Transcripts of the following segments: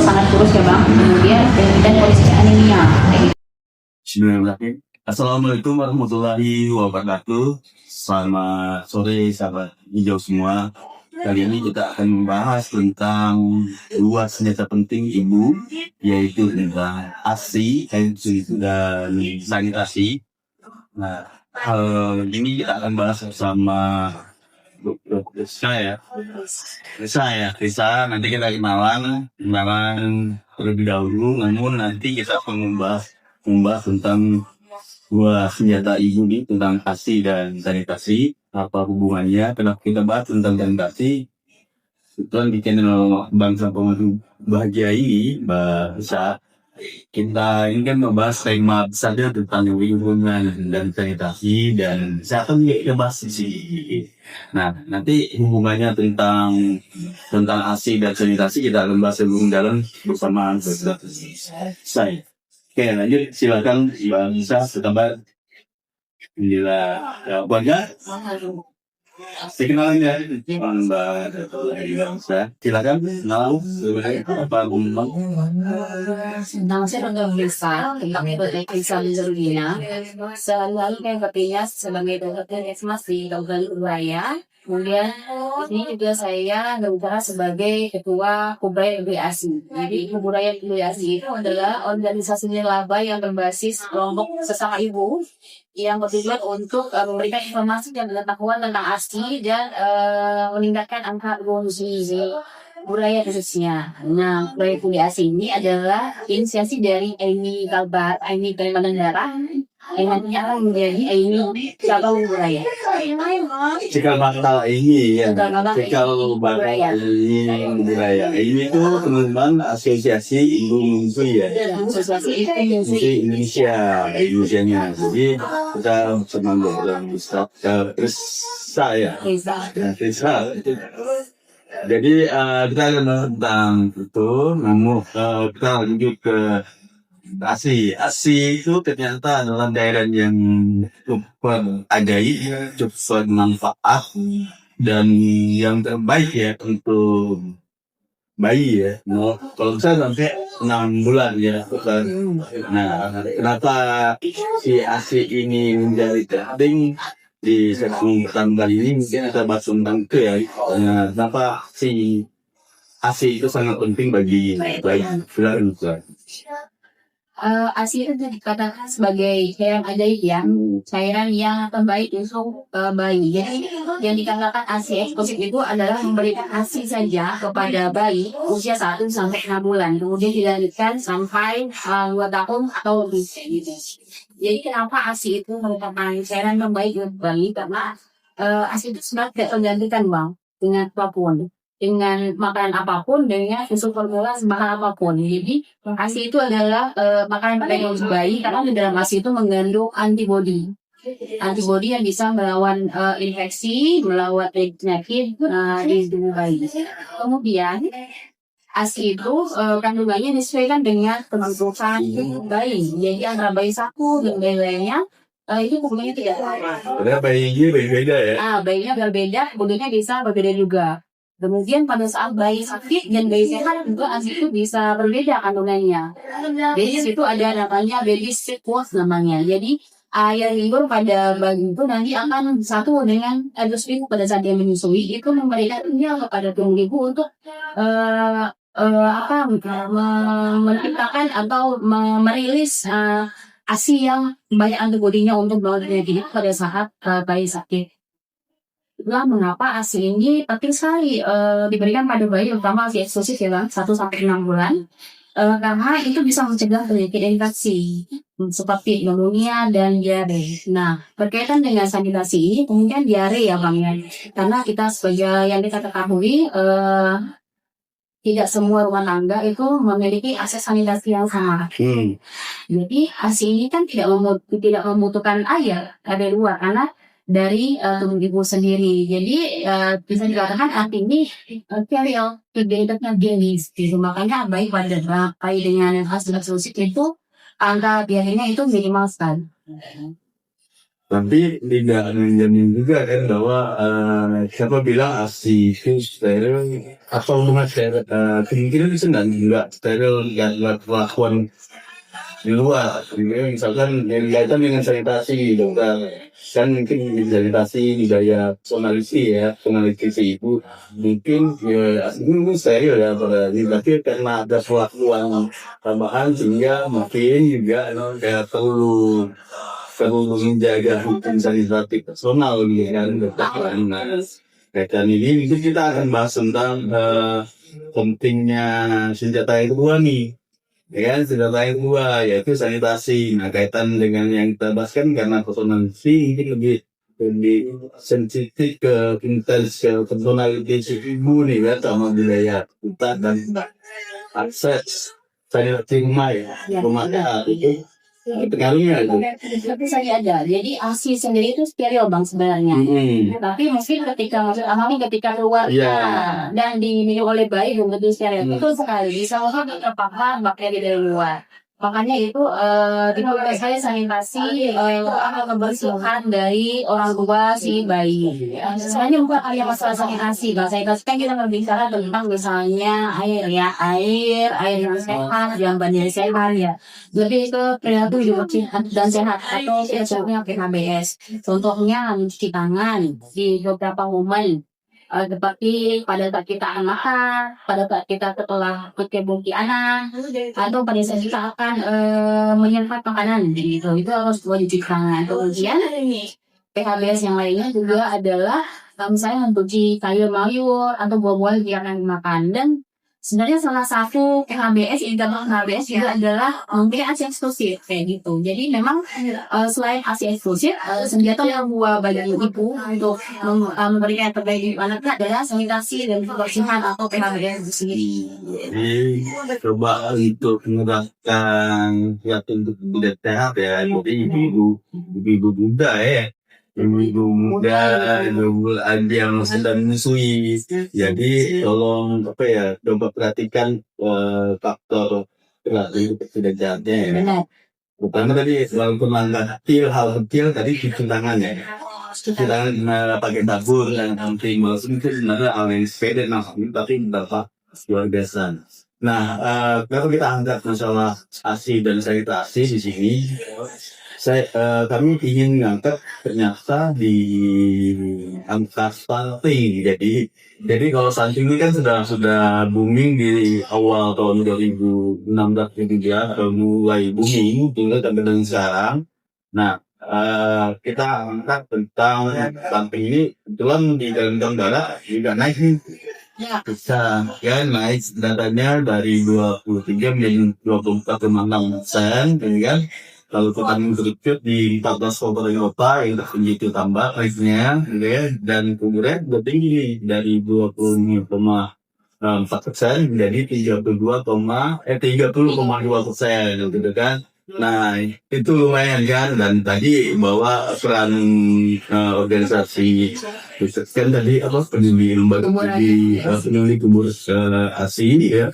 sangat kurus ya Bang. Kemudian dan kondisinya anemia. Bismillahirrahmanirrahim. Assalamualaikum warahmatullahi wabarakatuh. Selamat sore sahabat hijau semua. Kali ini kita akan membahas tentang dua senjata penting ibu, yaitu tentang ASI dan sanitasi. Nah, hal ini kita akan bahas bersama Risa. Nanti kita kenalan terlebih dahulu. Namun nanti kita akan membahas tentang dua senjata ibu ini, tentang ASI dan sanitasi. Apa hubungannya? Kenapa kita bahas tentang sanitasi? Kebetulan di channel Bangsa Pemandu Bahagia ini, Mbak Risa, kita ini kan membahas tema besarnya tentang lingkungan dan sanitasi, dan saya akan kita bahas di sini. Nah, nanti hubungannya tentang ASI dan sanitasi kita akan bahas lebih dalam bersama saya. Oke, lanjut, silakan Mbak Risa bertambah. Inilah Bangga. Kenalin ya, Mbak Risa. Silakan kenal apa Bang? Nama saya Bangga Risa, kami Risa Lizarudina. Selalu kami bekerja sebagai dokter Esmas di Kabupaten Ubaya. Kemudian ini juga saya berbicara sebagai ketua Kubaya LBASI. Jadi Kubaya LBASI itu adalah organisasi nirlaba yang berbasis kelompok sesama ibu yang bertujuan untuk memberikan informasi dan pengetahuan tentang ASI dan meningkatkan angka konsumsi budaya khususnya. Nah, Kubaya LBASI ini adalah inisiasi dari Aini Kalbar, Aini Kalimantan Darah, yang nantinya akan menjadi Aini cabang budaya. Cikal bakal ini ya, cikal bakal ini budaya. Ini tuh teman-teman asosiasi ibu menyusui ya, Asosiasi menyusui Indonesia, Indonesia-nya. Jadi kita senang dengan Ustaz Risa ya, Risa. Jadi kita akan tentang itu, namun kita lanjut ke ASI itu ternyata adalah daerah yang cukup ajaib, cukup bermanfaat, dan yang terbaik ya untuk bayi ya. Nah, kalau saya sampai 6 bulan ya. Nah, kenapa si ASI ini menjadi penting di segmen pertama kali ini? Mungkin kita bahas tentang itu ya. Kenapa si ASI itu sangat penting bagi bayi. ASI itu dikatakan sebagai cairan ajaib ya, cairan yang terbaik untuk bayi. Jadi yang dikatakan ASI eksklusif itu adalah memberikan ASI saja kepada bayi usia 1 sampai 6 bulan, kemudian dilanjutkan sampai 2 tahun atau lebih gitu. Jadi kenapa ASI itu merupakan cairan terbaik untuk bayi? Karena ASI itu sebenarnya tidak tergantikan Bang dengan apapun, dengan makanan apapun, dengan susu formula semacam apapun. Jadi ASI itu adalah makanan terbaik untuk bayi karena di dalam ASI itu mengandung antibodi yang bisa melawan infeksi, melawan penyakit di tubuh bayi. Kemudian ASI itu kandungannya disesuaikan dengan kebutuhan bayi. Jadi antara bayi satu dan bayi lainnya itu kandungannya tidak sama. Karena bayinya beda ya. Bayinya berbeda, kemudiannya bisa berbeda juga. Kemudian pada saat bayi sakit dan bayi sehat juga ASI itu bisa berbeda kandungannya. Jadi di situ ada namanya baby sickness namanya. Jadi air liur pada bayi itu nanti akan satu dengan endus ibu pada saat dia menyusui, itu memberikan sinyal kepada tubuh ibu untuk menciptakan atau merilis ASI yang banyak antibodinya untuk melawan penyakit pada saat bayi sakit. Itulah mengapa ASI ini penting sekali diberikan pada bayi, terutama ASI eksklusif ya Bang, 1 sampai 6 bulan. Karena itu bisa mencegah penyakit infeksi seperti pneumonia dan diare. Nah, berkaitan dengan sanitasi, kemudian diare ya Bang ya. Karena kita sebagai yang kita ketahui, tidak semua rumah tangga itu memiliki akses sanitasi yang sama. Jadi ASI ini kan tidak membutuhkan air dari luar karena dari tubuh ibu sendiri. Jadi bisa dikatakan ASI ini sterile, tidak higienis. Gitu. Makanya bayi dengan ASI eksklusif itu angka biayanya itu minimal sekali. Tapi tidak menjamin juga kan bahwa siapa bilang ASI itu steril atau rumah steril, kemungkinan itu nggak steril, nggak perlakuan di luar. Jadi misalkan yang kaitan dengan sanitasi dokter, kan mungkin sanitasi budaya personality si ibu mungkin ya mungkin steril ya tapi karena ada perlakuan tambahan sehingga mungkin juga kayak perlu menjaga hukum sanitasi personal gitu kan dokter kan. Nah, kaitan ini mungkin kita akan bahas tentang pentingnya senjata yang kedua nih. Ya kan, senjata yang kedua yaitu sanitasi. Nah, kaitan dengan yang kita bahas kan karena personality ini lebih sensitif ke intens ke personality si ibu nih kan sama budaya kita dan akses sanitasi rumahnya itu pengaruhnya itu. Tapi saya ada. Jadi ASI sendiri itu steril bang sebenarnya. Tapi mungkin ketika keluar dan diminum oleh bayi belum tentu steril. Betul sekali. Bisa langsung terpapar bakteri dari luar. Makanya itu di tempat saya sanitasi kebersihan dari orang tua si bayi. Sebenarnya bukan hanya masalah sanitasi. Kalau sanitasi kan kita berbicara tentang misalnya air yang sehat, jamban yang sehat ya. Lebih ke perilaku hidup dan sehat atau contohnya PHBS. Contohnya mencuci tangan di beberapa momen. Seperti pada saat kita akan makan, pada saat kita setelah berkebun anak, atau pada saat kita akan menyantap makanan gitu, itu harus cuci tangan. Kemudian PHBS yang lainnya juga adalah misalnya mencuci sayur-mayur atau buah-buahan yang akan dimakan. Dan sebenarnya salah satu PHBS juga adalah mungkin ASI eksklusif kayak gitu. Jadi memang selain ASI eksklusif, senjata yang buat bagi ibu untuk memberikan yang terbaik di anaknya adalah sanitasi dan kebersihan atau PHBS itu sendiri. Jadi coba untuk menerapkan untuk tidak sehat ya. Jadi ibu muda ya. Ibu muda yang sedang menyusui. Jadi tolong coba perhatikan faktor perilaku ketidaksehatannya ya. Benar. Pertama tadi walaupun hal kecil tadi cuci tangan ya. Cuci tangan pakai sabun dan penting walaupun itu sebenarnya hal yang sepeda tapi berapa luar biasa. Nah, kalau kita angkat masalah ASI dan sanitasi di sini, kami ingin mengangkat ternyata di angka stunting. Jadi kalau stunting ini kan sudah booming di awal tahun 2016 itu ya, mulai booming hingga sampai dengan sekarang. Nah, kita angkat tentang stunting ini kebetulan di dalam darah juga naik nih. Bisa kan naik datanya dari 23 menjadi 24,6%, kan? Lalu kita mengerucut di 14 kabupaten kota yang tertinggi itu tambah naiknya, gitu ya. Dan kemudian tertinggi dari 20,4% menjadi 30,2%, gitu kan. Nah, itu lumayan kan. Dan tadi bahwa peran organisasi kan tadi peduli kubur ASI ya.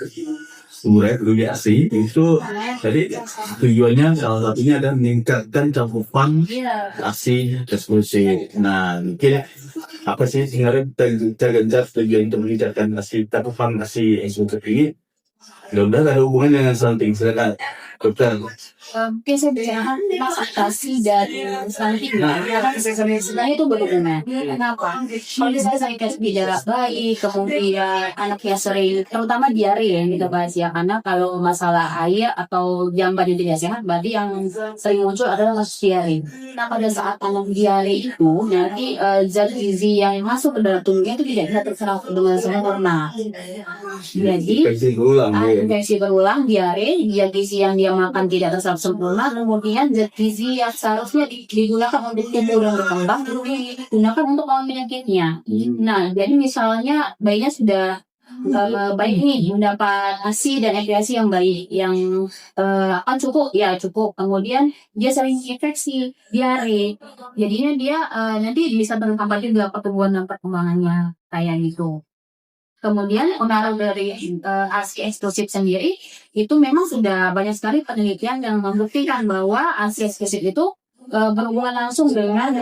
Peduli ASI itu jadi tujuannya salah satunya adalah meningkatkan cakupan ASI eksklusif. Nah, mungkin apa sih sebenarnya kita gencar tujuan untuk meningkatkan cakupan ASI eksklusif ini? Mudah-mudahan ada hubungan dengan stunting. Silakan dokter. Mungkin saya bicara atasi dari stunting karena sebenarnya itu berhubungan. Kenapa? Kalau misalnya sanitasi di jarak bayi, kemudian anaknya sering, terutama diare yang kita bahas ya, karena kalau masalah air atau jamban yang tidak sehat, berarti yang sering muncul adalah kasus diare. Nah, pada saat anak diare itu nanti zat gizi yang masuk ke dalam tubuhnya itu tidak bisa terserap dengan sempurna. Jadi infeksi berulang, diare, zat gizi yang dia makan tidak terserap sempurna, kemudian zat gizi yang seharusnya digunakan untuk tumbuh dan berkembang digunakan untuk melawan penyakitnya. Nah, jadi misalnya bayinya sudah baik nih mendapat ASI dan ASI yang baik, yang akan cukup, kemudian dia sering infeksi, diare, jadinya dia nanti bisa terhambat juga pertumbuhan dan perkembangannya kayak gitu. Kemudian pengaruh dari ASI eksklusif sendiri itu memang sudah banyak sekali penelitian yang membuktikan bahwa ASI eksklusif itu berhubungan langsung dengan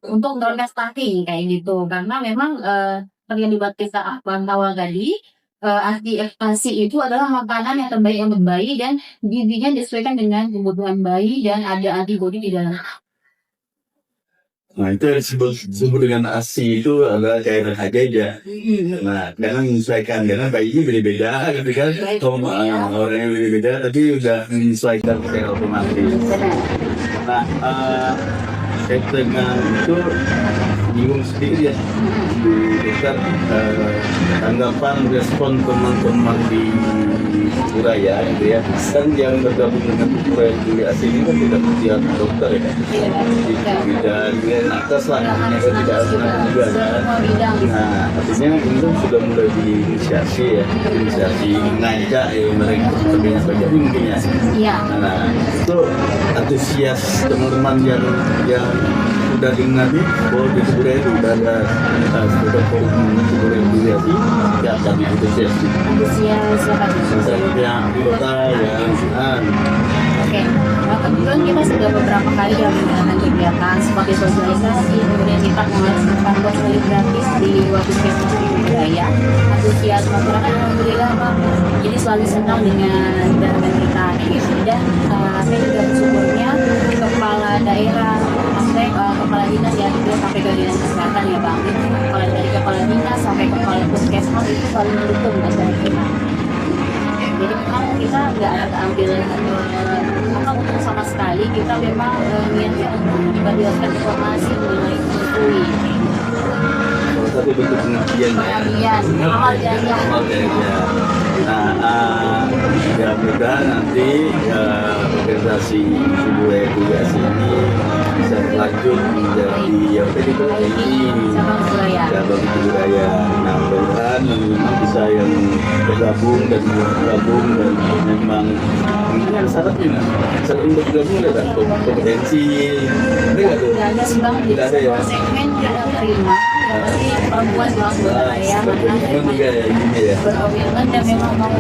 untuk broadcasting kayak gitu, karena memang yang dibuat kita awal tadi, anti ekstasi itu adalah makanan yang terbaik untuk bayi dan gizinya disesuaikan dengan kebutuhan bayi dan ada antibodi di dalam. Nah itu yang disebut dengan ASI itu adalah cairan aja. Nah karena menyesuaikan, karena bayinya beda-beda gitu kan, orangnya beda-beda tapi udah menyesuaikan secara otomatis. Nah dengan itu bingung sendiri ya dokter, tanggapan respon teman-teman di Suraya gitu ya, kan yang bergabung dengan Suraya Juli Asih ini kan tidak setiap dokter ya, tidak dengan atas lah, tidak ada juga kan. Nah artinya ini kan sudah mulai diinisiasi ya, ngajak ya mereka sebanyak ini mungkin ya. Nah itu antusias teman-teman yang udah dengar nih bahwa di Suraya itu udah ada sudah forum Suraya Juli Asih, ya kami antusias yang kota yang Oke, kebetulan kita sudah beberapa kali ya mengadakan kegiatan seperti sosialisasi, kemudian kita melaksanakan konseling gratis di Puskesmas di Budaya. Antusias masyarakat alhamdulillah Pak, jadi selalu senang dengan kegiatan kita gitu. Dan saya juga bersyukurnya kepala daerah sampai kepala dinas ya, itu sampai ke dinas kesehatan ya Bang, dari kepala dinas sampai kepala puskesmas itu selalu mendukung acara kita. Jadi memang kita nggak ada ambil untuk sama sekali, kita memang niatnya untuk menyebarluaskan informasi mengenai menyusui. Tapi bentuk pengabdian amal jariah. Nah, ya mudah nanti organisasi Suraya Juli Asih ini bisa lanjut menjadi cabang budaya. Nah, mudah-mudahan memang bisa yang bergabung dan memang yang syaratnya untuk bergabung ada kompetensi, ada sih Bang, tidak ada ya. segmen tidak terima. Perempuan bilang budaya, berkomitmen dan memang mau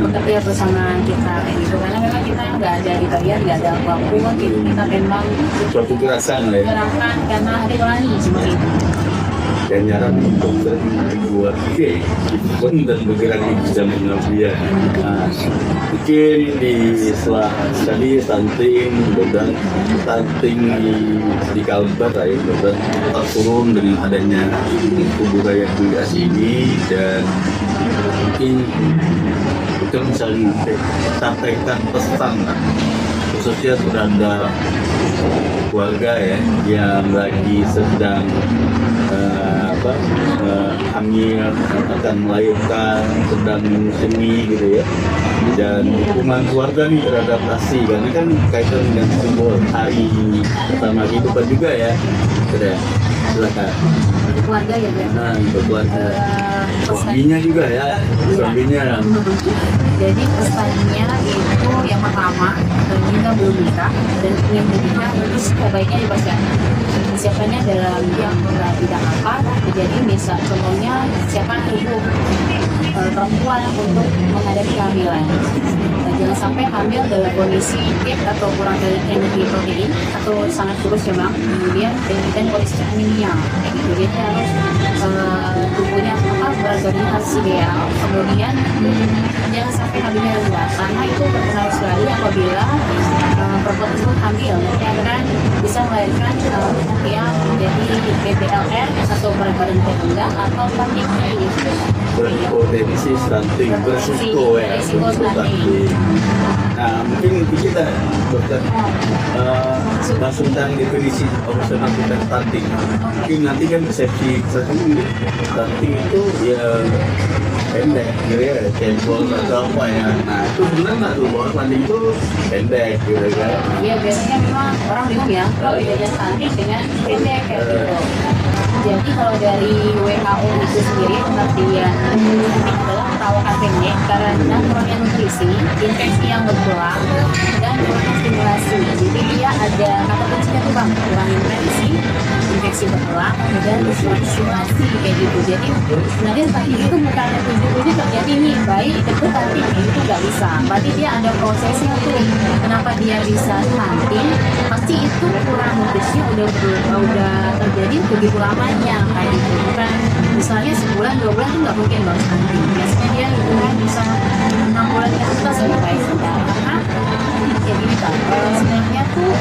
bekerja bersama kita gitu, karena memang kita nggak ada di bagian, nggak ada apapun gitu, kita memang suatu gerakan karena hati nurani seperti itu. Dan nyaran untuk buat pun dan bergerak di bidang pengabdian. Nah, mungkin di setelah tadi stunting di Kalbar ya, dan tetap turun dengan adanya budaya Juli Asih ini, dan mungkin kita bisa sampaikan pesan khususnya terhadap keluarga ya yang lagi sedang hamil, akan melahirkan, sedang menyusui gitu ya, dan dukungan keluarga nih terhadap ASI, karena kan kaitan dengan simbol hari pertama kehidupan juga ya. Sudah, silakan. Keluarga ya Bang. Nah, untuk keluarga, suaminya juga ya, suaminya. Jadi pesannya itu yang pertama, kita belum nikah dan ingin menikah itu sebaiknya disiapkannya dalam yang tidak apa. Jadi misal contohnya siapkan tubuh perempuan untuk menghadapi kehamilan. Jangan sampai hamil dalam kondisi fit atau kurang dari energi protein atau sangat kurus ya Bang. Kemudian dan kondisi anemia kayak gitu. Jadi harus tubuhnya berorganisasi ideal. Kemudian jangan sampai hamilnya luas, karena itu berpengaruh sekali apabila perempuan tersebut hamil, akan bisa melahirkan yang menjadi BPLR atau berat badan rendah atau stunting. Berpotensi stunting, berisiko ya, stunting. Nah, mungkin kita dokter bahas tentang definisi operasional kita stunting. Mungkin nanti kan persepsi stunting itu ya pendek, gitu ya, cebol atau apa ya. Nah, itu benar nggak tuh bahwa stunting itu pendek, gitu kan? Iya, biasanya memang orang bingung ya kalau bedanya stunting dengan pendek kayak gitu. Jadi kalau dari WHO itu sendiri pengertian stunting adalah perawakan pendek karena kurangnya nutrisi, infeksi yang berulang, dan kurangnya stimulasi. Jadi dia ada kata kuncinya tuh Bang, kurang nutrisi, infeksi berulang, dan stimulasi kayak gitu. Jadi sebenarnya stunting itu bukan tujuh terjadi nih bayi itu stunting itu nggak bisa. Berarti dia ada prosesnya tuh. Kenapa dia bisa stunting? Pasti itu kurang nutrisinya udah terjadi begitu lamanya kayak gitu. Bukan misalnya sebulan 2 bulan tuh nggak mungkin baru stunting. Biasanya dia itu kan bisa 6 bulan ke atas udah kayak sedang. Karena ya gini kan, sebenarnya tuh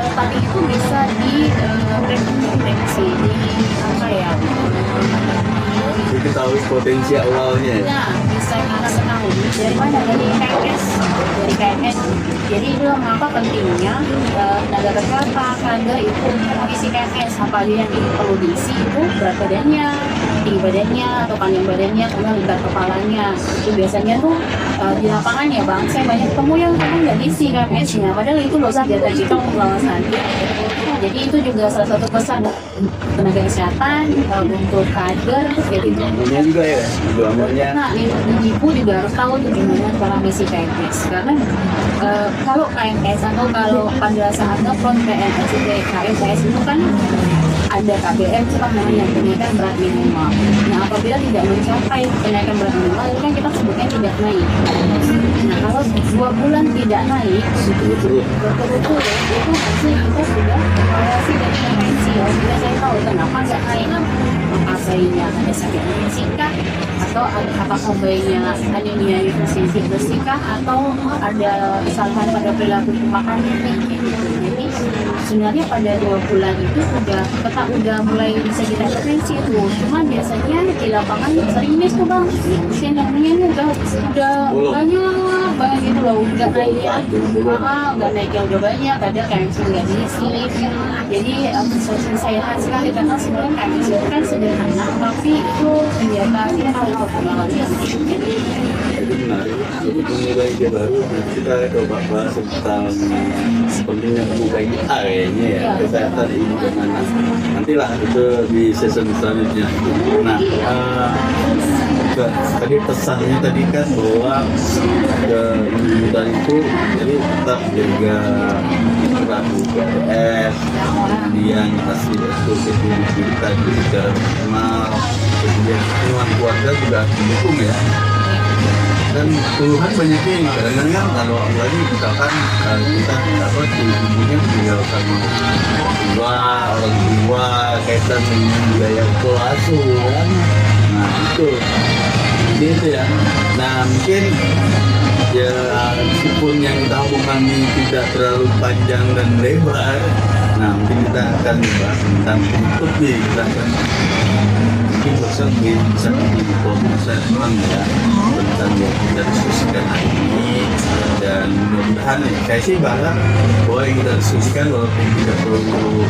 stunting itu bisa dideteksi di apa ya? Diketahui potensi awalnya ya. Nah, bisa kita ketahui dari mana, dari KMS. Jadi itu mengapa pentingnya tenaga kerja kader itu mengisi KMS. Apa aja yang perlu diisi itu berat badannya, tinggi badannya, atau panjang badannya, kemudian lebar kepalanya. Itu biasanya tuh di lapangan ya bang, saya banyak ketemu yang kadang nggak diisi KMS-nya. Padahal itu loh senjata kita untuk lawan stunting. Jadi itu juga salah satu pesan tenaga kesehatan untuk kader jadi Ini juga ya, gambarnya. nah, ibu juga harus tahu tuh gimana cara misi KMS. Karena kalau KMS atau kalau pada saat nge-front KMS itu kan ada KBM itu kan namanya kenaikan berat minimal. Nah, apabila tidak mencapai kenaikan berat minimal itu kan kita sebutnya tidak naik. Nah, kalau 2 bulan tidak naik betul-betul itu hasil kita sudah evaluasi dan intervensi. Ya, sudah saya tahu kenapa nggak naik. Apakah bayinya ada sakit fisika atau apakah bayinya anemia defisiensi bersihkah atau ada kesalahan pada perilaku makannya gitu. Jadi sebenarnya pada 2 bulan itu udah mulai bisa kita intervensi itu. Cuma biasanya di lapangan sering miss tuh bang. Pasien yang punya udah banyak gitu loh, udah naiknya udah naiknya udah banyak, kadang KMS nggak diisi. Jadi saya sekali karena sebenarnya KMS itu kan sederhana, tapi itu senjata kita harus mengalami. Itu menarik. Untuk memulai ide baru, kita coba bahas tentang pentingnya membuka areanya ya, kesehatan ibu dan anak. Nantilah itu di season selanjutnya. Nah, tadi pesannya tadi kan bahwa ke ibu dan itu jadi tetap jaga perilaku KS, kemudian kasih eksklusif kita secara personal, kemudian lingkungan keluarga juga mendukung ya. Dan keluhan banyak yang kadang-kadang kalau lagi misalkan kita ibunya tinggal sama orang tua kaitan dengan budaya asuh. Nah itu ya. Nah mungkin ya meskipun yang kita omongkan ini tidak terlalu panjang dan lebar, nah mungkin kita akan bahas tentang penutup nih, kita akan mungkin bisa di proses ya tentang yang kita diskusikan hari ini. Dan mudah-mudahan saya sih berharap bahwa yang kita diskusikan walaupun tidak terlalu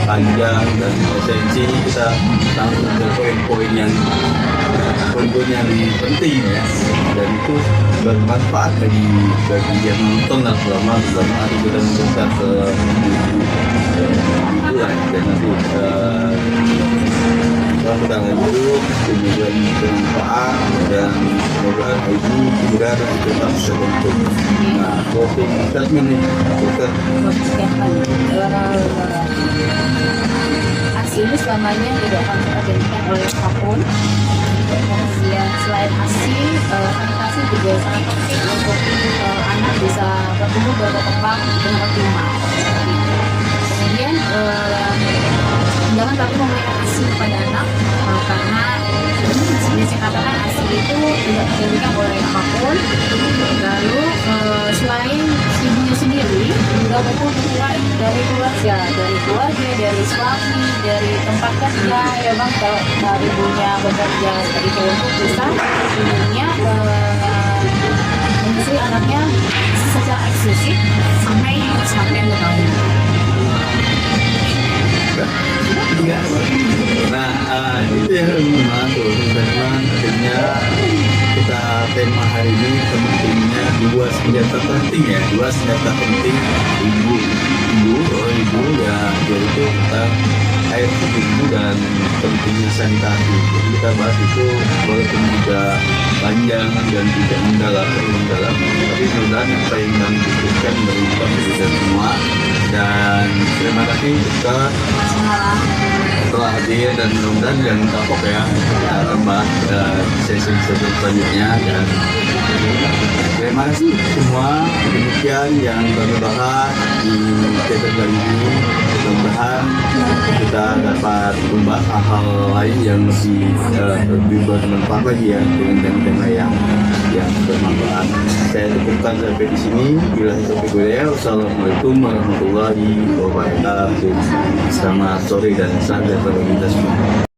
panjang dan esensi, kita langsung ke poin-poin yang penting ya, dan itu bermanfaat bagi yang nonton dan selama hari kita mencoba ke itu lah. Dan nanti kita lanjut kemudian bermanfaat dan semoga ibu segera tetap terbentuk. Nah, closing statement nih, dokter. Aksi ini selamanya tidak akan terjadikan oleh apapun. Kemudian selain ASI, sanitasi juga sangat penting untuk anak bisa bertumbuh berkembang dengan optimal. Kemudian jangan takut memberikan ASI kepada anak karena sebenarnya saya katakan ASI itu tidak terjadikan oleh apapun. Lalu selain ibunya sendiri, juga maupun dari keluarga, dari suami, dari tempat kerja ya bang. Kalau ibunya bekerja itu untuk bisa ibunya menyusui anaknya secara eksklusif sampai 2 tahun. Nah, itu yang memang akhirnya kita tema hari ini pentingnya dua senjata penting ibu ya, yaitu tentang air ibu dan pentingnya sanitasi. Jadi kita bahas itu walaupun tidak panjang dan tidak mendalam, tapi mudah-mudahan apa yang kami diskusikan berubah kita semua. Dan terima kasih dokter telah hadir, dan mudah-mudahan jangan kapok ya, kita akan bahas sesi selanjutnya. Dan terima kasih semua. Demikian yang kami bahas di teater kali ini. Mudah-mudahan kita dapat membahas hal-hal lain yang lebih bermanfaat lagi ya, dengan tema-tema yang bermanfaat. Saya cukupkan sampai di sini. Bila taufiq wal hidayah. Wassalamualaikum warahmatullahi wabarakatuh. Selamat sore dan salam sejahtera bagi kita semua.